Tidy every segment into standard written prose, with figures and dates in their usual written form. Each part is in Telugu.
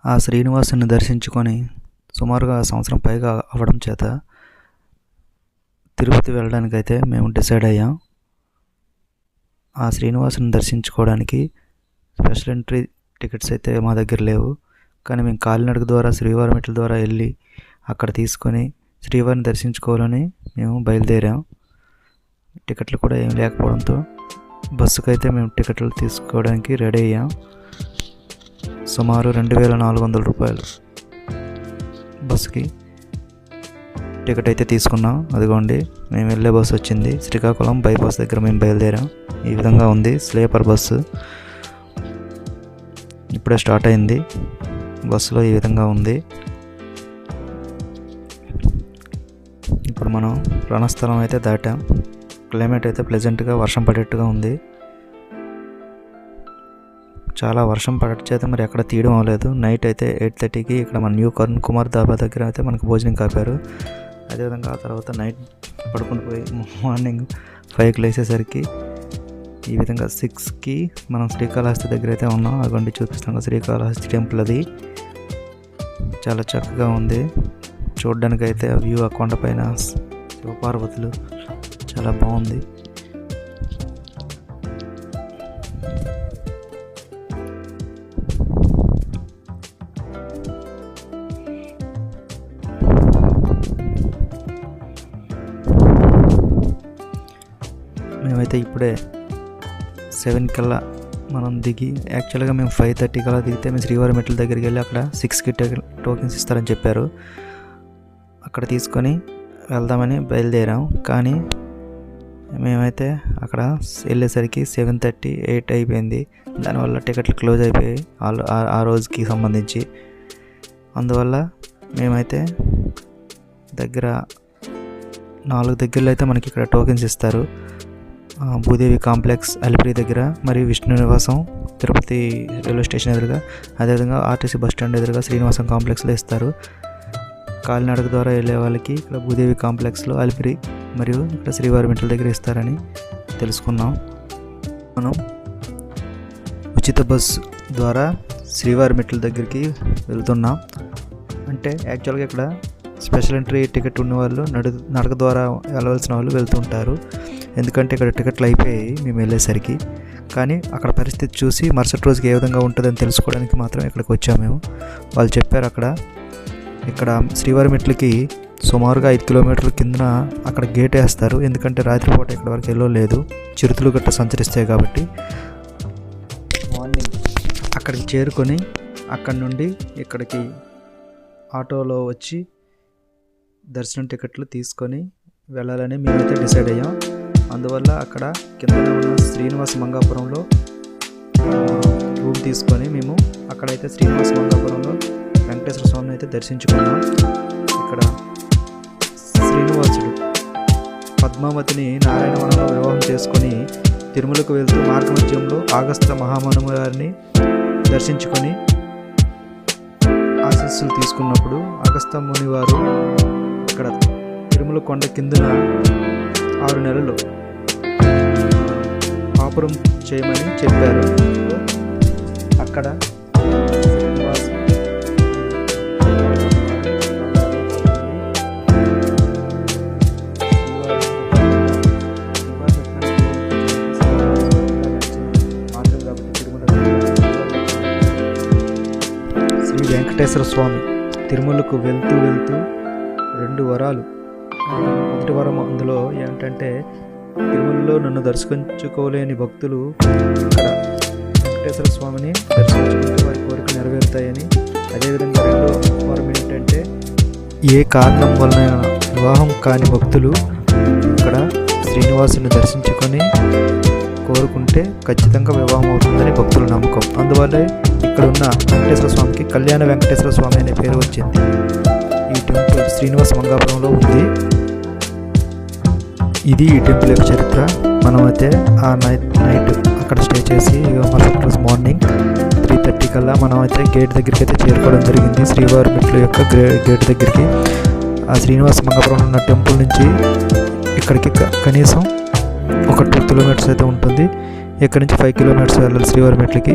ఆ శ్రీనివాసుని దర్శించుకొని సుమారుగా సంవత్సరం పైగా అవ్వడం చేత తిరుపతి వెళ్ళడానికైతే మేము డిసైడ్ అయ్యాం. ఆ శ్రీనివాసుని దర్శించుకోవడానికి స్పెషల్ ఎంట్రీ టికెట్స్ అయితే మా దగ్గర లేవు. కానీ మేము కాలినడక ద్వారా శ్రీవారి మెట్ల ద్వారా వెళ్ళి అక్కడ తీసుకొని శ్రీవారిని దర్శించుకోవాలని మేము బయలుదేరాం. టికెట్లు కూడా ఏం లేకపోవడంతో బస్సుకైతే మేము టికెట్లు తీసుకోవడానికి రెడీ అయ్యాం. సుమారు 2400 రూపాయలు బస్సుకి టికెట్ అయితే తీసుకున్నాం. అదిగోండి మేము వెళ్ళే బస్సు వచ్చింది. శ్రీకాకుళం బైపాస్ దగ్గర మేము బయలుదేరాం. ఈ విధంగా ఉంది స్లీపర్ బస్సు. ఇప్పుడే స్టార్ట్ అయింది. బస్సులో ఈ విధంగా ఉంది. ఇప్పుడు మనం రణస్థలం అయితే దాటాం. క్లైమేట్ అయితే ప్లెజెంట్గా వర్షం పడేట్టుగా ఉంది. చాలా వర్షం పడట చేత మరి ఎక్కడ తీయడం అవ్వలేదు. నైట్ అయితే 8:30కి ఇక్కడ మన న్యూ కుమార్ దాబా దగ్గర అయితే మనకు భోజనం కాపారు. అదేవిధంగా ఆ తర్వాత నైట్ పడుకుని పోయి మార్నింగ్ 5కి లేచేసరికి ఈ విధంగా 6కి మనం శ్రీకాళహస్తి దగ్గర అయితే ఉన్నాం. అదిగోండి చూపిస్తాం శ్రీకాళహస్తి టెంపుల్. అది చాలా చక్కగా ఉంది చూడడానికి అయితే. ఆ వ్యూ, ఆ కొండపైన శివపార్వతులు చాలా బాగుంది. మేమైతే ఇప్పుడే 7 కల్లా మనం దిగి, యాక్చువల్గా మేము 5:30 కల్లా దిగితే మేము శ్రీవారి మెట్ల దగ్గరికి వెళ్ళి అక్కడ 6కి టోకెన్స్ ఇస్తారని చెప్పారు. అక్కడ తీసుకొని వెళ్దామని బయలుదేరాం. కానీ మేమైతే అక్కడ వెళ్ళేసరికి 7:30, 8 అయిపోయింది. దానివల్ల టికెట్లు క్లోజ్ అయిపోయాయి ఆ రోజుకి సంబంధించి. అందువల్ల మేమైతే 4 దగ్గరలో అయితే మనకి ఇక్కడ టోకెన్స్ ఇస్తారు. భూదేవి కాంప్లెక్స్ అలిపిరి దగ్గర, మరియు విష్ణు నివాసం తిరుపతి రైల్వే స్టేషన్ ఎదురుగా, అదేవిధంగా ఆర్టీసీ బస్ స్టాండ్ ఎదురుగా శ్రీనివాసం కాంప్లెక్స్లో ఇస్తారు. కాలినడక ద్వారా వెళ్ళే వాళ్ళకి ఇక్కడ భూదేవి కాంప్లెక్స్లో, అలిపిరి మరియు ఇక్కడ శ్రీవారి మెట్ల దగ్గర ఇస్తారని తెలుసుకున్నాం. మనం ఉచిత బస్సు ద్వారా శ్రీవారి మెట్ల దగ్గరికి వెళ్తున్నాం. అంటే యాక్చువల్గా ఇక్కడ స్పెషల్ ఎంట్రీ టికెట్ ఉన్న వాళ్ళు నడక ద్వారా వెళ్ళవలసిన వాళ్ళు వెళ్తుంటారు. ఎందుకంటే ఇక్కడ టికెట్లు అయిపోయాయి మేము వెళ్ళేసరికి. కానీ అక్కడ పరిస్థితి చూసి మరుసటి రోజుకి ఏ విధంగా ఉంటుందని తెలుసుకోవడానికి మాత్రం ఇక్కడికి వచ్చాము మేము. వాళ్ళు చెప్పారు ఇక్కడ శ్రీవారి మెట్లకి సుమారుగా 5 కిలోమీటర్ల కిందన అక్కడ గేట్ వేస్తారు. ఎందుకంటే రాత్రిపూట ఇక్కడ వరకు వెళ్ళలేదు, చిరుతులు గట్ట సంచరిస్తాయి కాబట్టి. మార్నింగ్ అక్కడికి చేరుకొని అక్కడి నుండి ఇక్కడికి ఆటోలో వచ్చి దర్శనం టికెట్లు తీసుకొని వెళ్ళాలని మేమైతే డిసైడ్ అయ్యాం. అందువల్ల అక్కడ కింద ఉన్న శ్రీనివాస మంగాపురంలో రూమ్ తీసుకొని మేము అక్కడైతే శ్రీనివాస మంగాపురంలో వెంకటేశ్వర స్వామిని అయితే దర్శించుకున్నాం. ఇక్కడ శ్రీనివాసుడు పద్మావతిని నారాయణవనంలో వివాహం చేసుకొని తిరుమలకు వెళ్తూ మార్గమధ్యంలో అగస్త్య మహాముని వారిని దర్శించుకొని ఆశీస్సులు తీసుకున్నప్పుడు అగస్త్య ముని వారు ఇక్కడ తిరుమల కొండ కిందన 6 నెలలు కాపురం చేయమని చెప్పారు. అక్కడ శ్రీ వెంకటేశ్వర స్వామి తిరుమలకు వెళ్తూ 2 వరాలు. మొదటి వరం అందులో ఏంటంటే, తిరుమలలో నన్ను దర్శించుకోలేని భక్తులు ఇక్కడ వెంకటేశ్వర స్వామిని దర్శించుకుంటూ వారి కోరిక నెరవేరుతాయని. అదేవిధంగా రెండో వరం ఏంటంటే, ఏ కారణం వలన వివాహం కాని భక్తులు ఇక్కడ శ్రీనివాసుని దర్శించుకొని కోరుకుంటే ఖచ్చితంగా వివాహం అవుతుందని భక్తుల నమ్మకం. అందువల్లే ఇక్కడ ఉన్న వెంకటేశ్వర స్వామికి కళ్యాణ వెంకటేశ్వర స్వామి అనే పేరు వచ్చింది. ఈ టెంపుల్ శ్రీనివాస మంగాపురంలో ఉంది. ఇది ఈ టెంపుల్ యొక్క చరిత్ర. మనమైతే ఆ నైట్ అక్కడ స్టే చేసి మరుసటి రోజు మార్నింగ్ 3:30 కల్లా మనమైతే గేట్ దగ్గరికి అయితే చేరుకోవడం జరిగింది. శ్రీవారి మెట్ల యొక్క గేట్ దగ్గరికి. ఆ శ్రీనివాస మంగాపురం ఉన్న టెంపుల్ నుంచి ఇక్కడికి కనీసం ఒక 2 కిలోమీటర్స్ అయితే ఉంటుంది. ఇక్కడ నుంచి 5 కిలోమీటర్స్ వెళ్ళాలి శ్రీవారి మెట్లకి.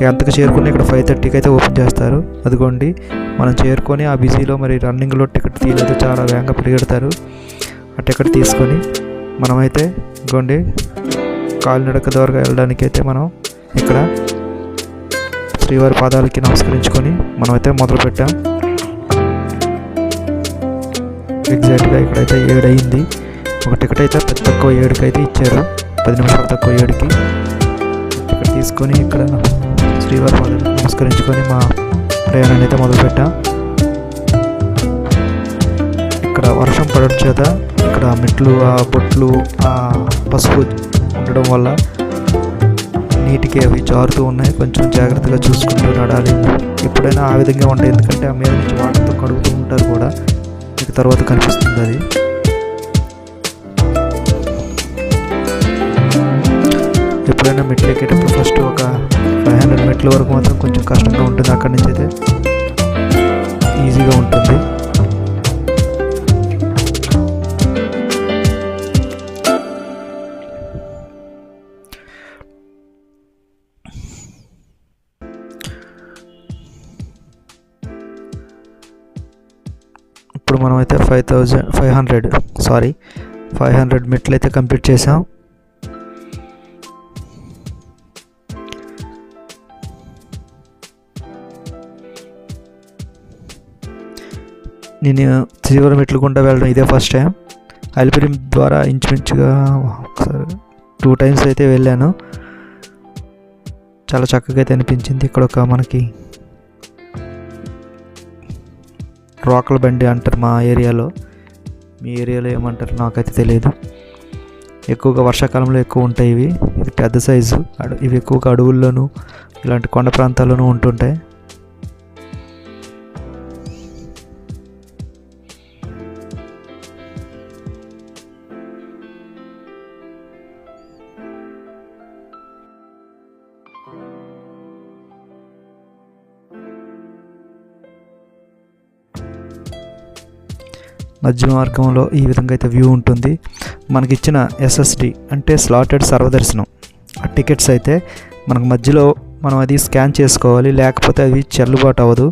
అంతకు చేరుకుని ఇక్కడ 5:30కి అయితే ఓపెన్ చేస్తారు. అదిగోండి మనం చేరుకొని ఆ బిజీలో మరి రన్నింగ్లో టికెట్ తీయలేదు, చాలా వేగంగా పరిగెడతారు. ఆ టికెట్ తీసుకొని మనమైతే ఇదిగోండి కాలినడక ద్వారా వెళ్ళడానికి అయితే మనం ఇక్కడ శ్రీవారి పాదాలకి నమస్కరించుకొని మనమైతే మొదలుపెట్టాం. ఎగ్జాక్ట్గా ఇక్కడైతే 7 అయింది. ఒక టికెట్ అయితే తక్కువ 7కి అయితే ఇచ్చారు, 10 నిమిషాలు తక్కువ 7కి. టికెట్ తీసుకొని ఇక్కడ శ్రీవారి పాదాలకి నమస్కరించుకొని మా ప్రయాణాన్ని అయితే మొదలుపెట్టాం. ఇక్కడ వర్షం పడడం చేత ఇక్కడ మెట్లు, ఆ బొట్లు, ఆ పసుపు ఉండడం వల్ల నీటికి అవి జారుతూ ఉన్నాయి. కొంచెం జాగ్రత్తగా చూసుకుంటూ నడాలి. ఎప్పుడైనా ఆ విధంగా ఉంటాయి, ఎందుకంటే ఆ మీద నుంచి వాటర్తో కడుగుతూ ఉంటారు కూడా. మీకు తర్వాత కనిపిస్తుంది అది. ఎప్పుడైనా మెట్లు ఎక్కేటప్పుడు ఫస్ట్ ఒక 500 మెట్ల వరకు మాత్రం కొంచెం కష్టంగా ఉంటుంది, అక్కడి నుంచి అయితే ఈజీగా ఉంటుంది. ఇప్పుడు మనమైతే 500 మెట్లు అయితే కంప్లీట్ చేసాం. నేను శ్రీవారి మెట్లు గుండా వెళ్ళడం ఇదే ఫస్ట్ టైం. అలిపిరి ద్వారా ఇంచుమించుగా ఒకసారి 2 టైమ్స్ అయితే వెళ్ళాను. చాలా చక్కగా అయితే అనిపించింది. ఇక్కడ ఒక మనకి రోకల బండి అంటారు మా ఏరియాలో, మీ ఏరియాలో ఏమంటారు నాకైతే తెలియదు. ఎక్కువగా వర్షాకాలంలో ఎక్కువ ఉంటాయి ఇవి. ఇది పెద్ద సైజు. ఇవి ఎక్కువగా అడవుల్లోనూ ఇలాంటి కొండ ప్రాంతాల్లోనూ ఉంటుంటాయి. మధ్య మార్గంలో ఈ విధంగా అయితే వ్యూ ఉంటుంది. మనకిచ్చిన SSD అంటే స్లాటెడ్ సర్వదర్శనం ఆ టికెట్స్ అయితే మనకు మధ్యలో మనం అది స్కాన్ చేసుకోవాలి, లేకపోతే అవి చెల్లుబాటు అవ్వదు.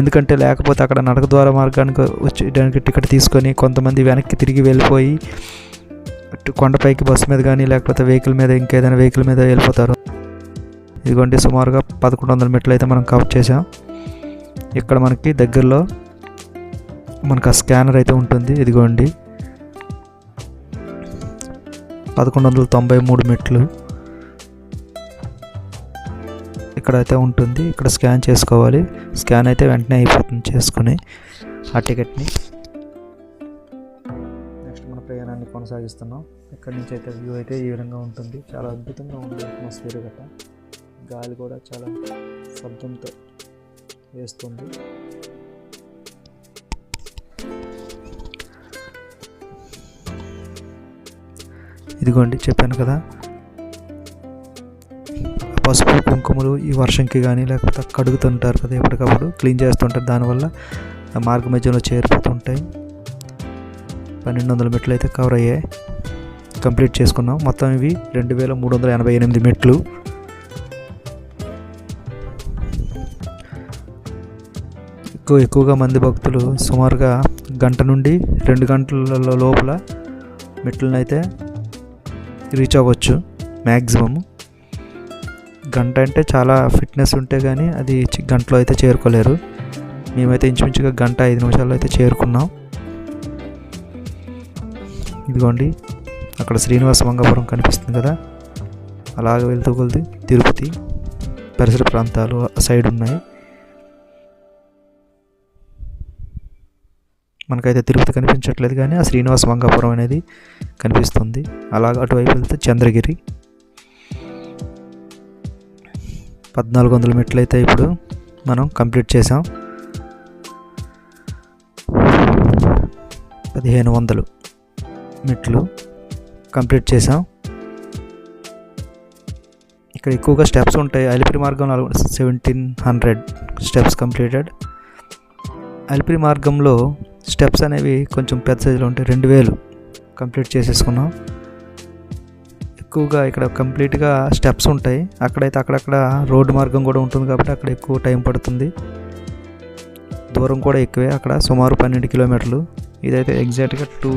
ఎందుకంటే లేకపోతే అక్కడ నడక ద్వారా మార్గానికి వచ్చేయడానికి టికెట్ తీసుకొని కొంతమంది వెనక్కి తిరిగి వెళ్ళిపోయి కొండపైకి బస్సు మీద కానీ లేకపోతే వెహికల్ మీద ఇంకేదైనా వెహికల్ మీద వెళ్ళిపోతారు. ఇదిగోండి సుమారుగా 1100 మెట్లు అయితే మనం కవర్ చేసాం. ఇక్కడ మనకి దగ్గరలో మనకు ఆ స్కానర్ అయితే ఉంటుంది. ఇదిగోండి 1193 మెట్లు ఇక్కడైతే ఉంటుంది. ఇక్కడ స్కాన్ చేసుకోవాలి. స్కాన్ అయితే వెంటనే అయిపోతుంది చేసుకుని ఆ టికెట్ని. నెక్స్ట్ మన ప్రయాణాన్ని కొనసాగిస్తున్నాం. ఇక్కడ నుంచి అయితే వ్యూ అయితే ఈ విధంగా ఉంటుంది. చాలా అద్భుతంగా ఉంది అట్మాస్ఫియర్ గట్రా. గాలి కూడా చాలా శబ్దంతో వేస్తుంది. ఇదిగోండి చెప్పాను కదా, పసుపు కుంకుమలు ఈ వర్షంకి కానీ లేకపోతే కడుగుతుంటారు కదా, ఎప్పటికప్పుడు క్లీన్ చేస్తుంటారు. దానివల్ల మార్గ మధ్యలో చేరిపోతుంటాయి. 1200 మెట్లు అయితే కవర్ అయ్యాయి, కంప్లీట్ చేసుకున్నాం. మొత్తం ఇవి 2388 మెట్లు. ఎక్కువగా మంది భక్తులు సుమారుగా 1 నుండి 2 గంటల లోపల మెట్లను అయితే రీచ్ అవ్వచ్చు. మ్యాక్సిమమ్ గంట అంటే చాలా ఫిట్నెస్ ఉంటే కానీ అది గంటలో అయితే చేరుకోలేరు. మేమైతే ఇంచుమించుగా 1:05 నిమిషాల్లో అయితే చేరుకున్నాం. ఇదిగోండి అక్కడ శ్రీనివాస మంగాపురం కనిపిస్తుంది కదా, అలాగ వెళ్తూ కొలిది తిరుపతి పరిసర ప్రాంతాలు సైడ్ ఉన్నాయి. మనకైతే తిరుపతి కనిపించట్లేదు కానీ ఆ శ్రీనివాస మంగాపురం అనేది కనిపిస్తుంది. అలాగ అటువైపు వెళ్తే చంద్రగిరి. 1400 మెట్లు అయితే ఇప్పుడు మనం కంప్లీట్ చేసాం. 1500 మెట్లు కంప్లీట్ చేసాం. ఇక్కడ ఎక్కువగా స్టెప్స్ ఉంటాయి. అలిపిరి మార్గంలో 1700 స్టెప్స్ కంప్లీటెడ్. అలిపిరి మార్గంలో స్టెప్స్ అనేవి కొంచెం పెద్ద సైజులో ఉంటాయి. 2000 కంప్లీట్ చేసేసుకున్నాం. ఎక్కువగా ఇక్కడ కంప్లీట్గా స్టెప్స్ ఉంటాయి. అక్కడైతే అక్కడక్కడ రోడ్డు మార్గం కూడా ఉంటుంది కాబట్టి అక్కడ ఎక్కువ టైం పడుతుంది. దూరం కూడా ఎక్కువే, అక్కడ సుమారు 12 కిలోమీటర్లు. ఇదైతే ఎగ్జాక్ట్గా 2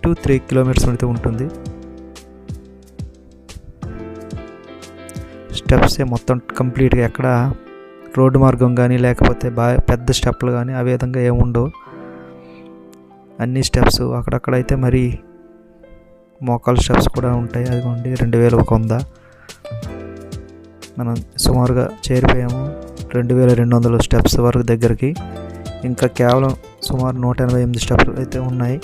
to 3 కిలోమీటర్స్ అయితే ఉంటుంది. స్టెప్సే మొత్తం కంప్లీట్గా, ఎక్కడ రోడ్డు మార్గం కానీ లేకపోతే బాగా పెద్ద స్టెప్లు కానీ ఆ విధంగా ఏముండవు. అన్ని స్టెప్స్ అక్కడక్కడైతే మరి మోకాలు స్టెప్స్ కూడా ఉంటాయి. అదిగోండి 2100. మనం సుమారుగా చేరిపోయాము 2200 స్టెప్స్ వరకు దగ్గరికి. ఇంకా కేవలం సుమారు 188 స్టెప్లు అయితే ఉన్నాయి.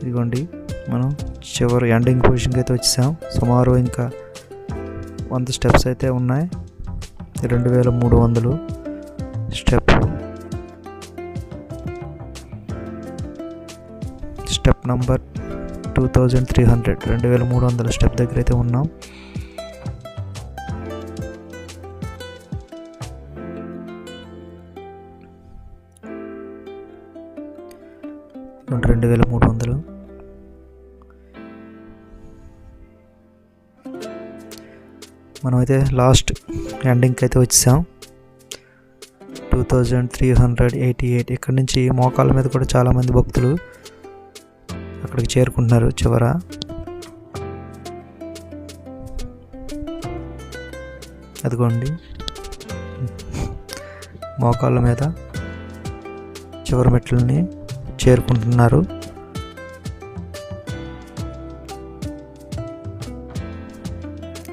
ఇదిగోండి మనం చివరి ఎండింగ్ పొజిషన్కి అయితే వచ్చేసాం. సుమారు ఇంకా 100 స్టెప్స్ అయితే ఉన్నాయి. 2300 స్టెప్. స్టెప్ నంబర్ 2300, 2300 స్టెప్ దగ్గర అయితే ఉన్నాం. మనమైతే లాస్ట్ ఎండింగ్కి అయితే వచ్చేసాం. 2388. ఇక్కడ నుంచి మోకాళ్ళ మీద కూడా చాలామంది భక్తులు అక్కడికి చేరుకుంటున్నారు. చివర అదిగోండి మోకాళ్ళ మీద చివరి మెట్లని చేరుకుంటున్నారు.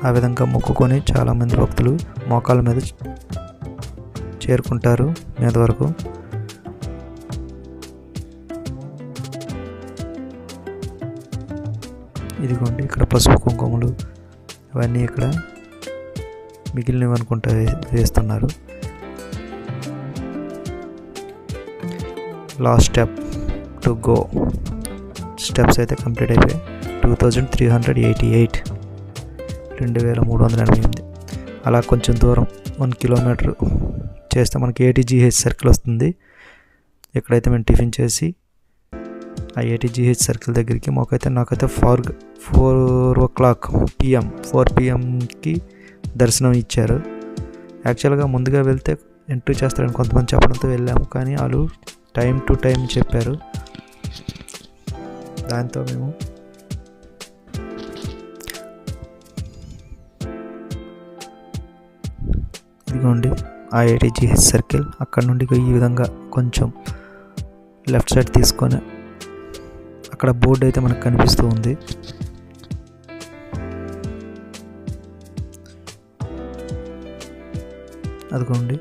ఆ విధంగా మొక్కుకొని చాలామంది భక్తులు మోకాళ్ళ మీద చేరుకుంటారు మీద వరకు. ఇదిగోండి ఇక్కడ పసుపు కుంకుమలు అవన్నీ ఇక్కడ మిగిలినవి అనుకుంటా వేస్తున్నారు. Last step to go. Steps అయితే కంప్లీట్ అయిపోయాయి. 2388, 2388. అలా కొంచెం దూరం 1 కిలోమీటర్ చేస్తే మనకి ATGH సర్కిల్ వస్తుంది. ఎక్కడైతే మేము టిఫిన్ చేసి ఆ ATGH సర్కిల్ దగ్గరికి నాకైతే 4 PM దర్శనం ఇచ్చారు. యాక్చువల్గా ముందుగా వెళ్తే ఎంట్రీ చేస్తారని కొంతమంది చెప్పడంతో వెళ్ళాము, కానీ వాళ్ళు టైం టు టైం చెప్పారు. దాంతో మేము ఇదిగోండి ఆ ATGH సర్కిల్. అక్కడ నుండి ఈ విధంగా కొంచెం లెఫ్ట్ సైడ్ తీసుకొని అక్కడ బోర్డు అయితే మనకు కనిపిస్తూ ఉంది. అదిగోండి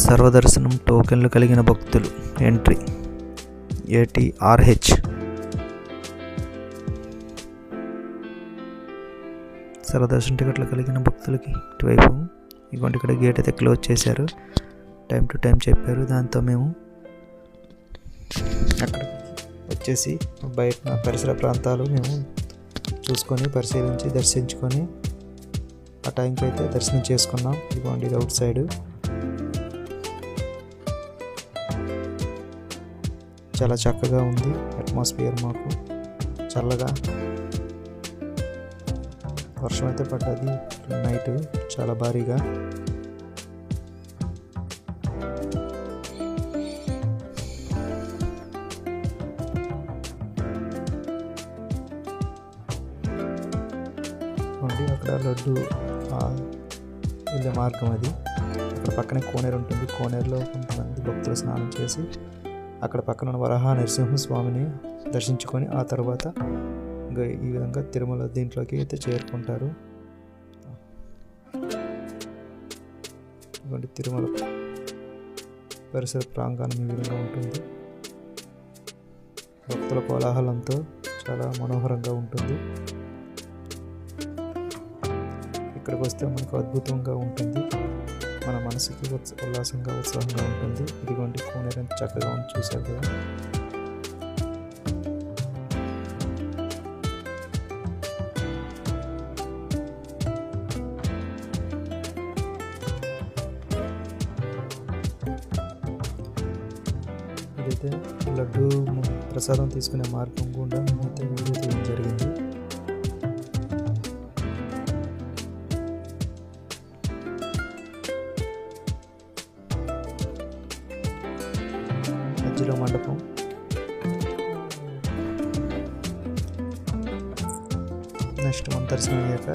సర్వదర్శనం టోకెన్లు కలిగిన భక్తులు ఎంట్రీ ATRH. సర్వదర్శన టికెట్లు కలిగిన భక్తులకి ఇటువైపు. ఇదిగోండి ఇక్కడ గేట్ అయితే క్లోజ్ చేశారు, టైం టు టైం చెప్పారు. దాంతో మేము అక్కడ వచ్చేసి బయట పరిసర ప్రాంతాలు మేము చూసుకొని పరిశీలించి దర్శించుకొని ఆ టైంకి అయితే దర్శనం చేసుకున్నాం. ఇదిగోండి అవుట్ సైడ్ చాలా చక్కగా ఉంది అట్మాస్ఫియర్. మాకు చల్లగా వర్షం అయితే పడ్డది నైట్ చాలా భారీగా. అక్కడ లడ్డు వెళ్ళే మార్గం అది. అక్కడ పక్కనే కోనేరు ఉంటుంది. కోనేరులో కొంతమంది భక్తులు స్నానం చేసి అక్కడ పక్కన ఉన్న వరాహ నరసింహస్వామిని దర్శించుకొని ఆ తర్వాత ఈ విధంగా తిరుమల దీంట్లోకి అయితే చేరుకుంటారు. ఇటువంటి తిరుమల పరిసర ప్రాంగణం ఈ విధంగా ఉంటుంది. భక్తుల కోలాహలంతో చాలా మనోహరంగా ఉంటుంది. ఇక్కడికి వస్తే మనకు అద్భుతంగా ఉంటుంది. మన మనసుకి ఉల్లాసంగా ఉత్సాహంగా ఉంటుంది. ఇదిగోండి కోనేరు ఎంత చక్కగా ఉంది చూశారు కదా. అయితే లడ్డు ప్రసాదం తీసుకునే మార్గం గుండా మేమైతే వీడియో తీయడం జరిగింది. మధ్యలో మండపం, నెక్స్ట్ మన దర్శనం అయ్యాక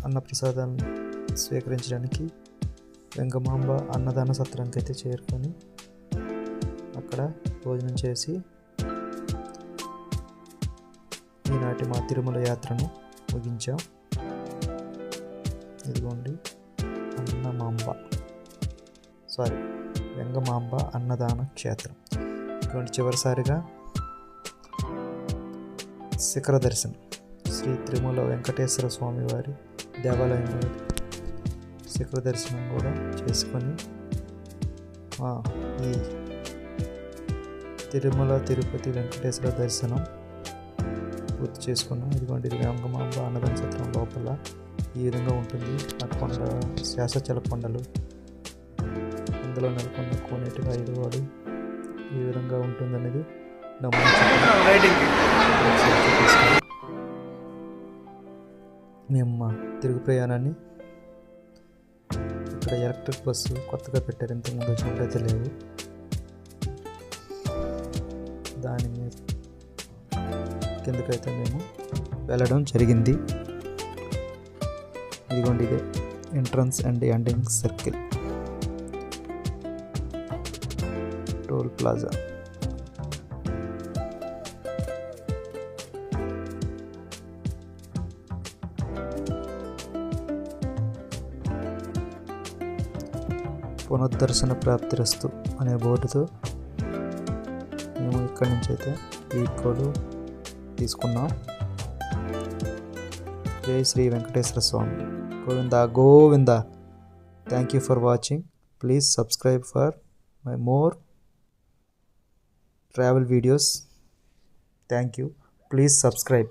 అన్నప్రసాదాలను స్వీకరించడానికి వెంగమాంబ అన్నదాన సత్రానికి అయితే చేరుకొని అక్కడ భోజనం చేసి ఈనాటి మా తిరుమల యాత్రను ముగించాం. ఇదిగోండి వెంగమాంబ అన్నదాన క్షేత్రం. ఇటువంటి చివరిసారిగా శిఖర దర్శనం శ్రీ తిరుమల వెంకటేశ్వర స్వామి వారి దేవాలయం వారి శిఖర దర్శనం కూడా చేసుకొని ఈ తిరుమల తిరుపతి వెంకటేశ్వర దర్శనం పూర్తి చేసుకున్నాం. ఇదిగోండి ఇది వెంగమాంబ అన్నదాన సత్రం లోపల ఈ విధంగా ఉంటుంది. ఆ కొండ శాసచల కొండలు, అందులో నెలకొన్న కోనేటి ఐదువాడు ఈ విధంగా ఉంటుందనేది మేము మా తిరుగు ప్రయాణాన్ని ఇక్కడ ఎలక్ట్రిక్ బస్సు కొత్తగా పెట్టారు, ఇంతకుముందు వచ్చినట్టయితే లేవు. దాని మీద కిందకైతే మేము వెళ్ళడం జరిగింది. ఇదిగోండి ఇదే entrance and ending circle toll plaza. పునర్దర్శన ప్రాప్తిరస్తు అనే బోర్డుతో మేము ఇక్కడి నుంచి అయితే ఈ కోడ్ తీసుకున్నాం. జై Shri Venkateswara Swamy Govinda Govinda. Thank you for watching. Please subscribe for my more travel videos. Thank you. Please subscribe.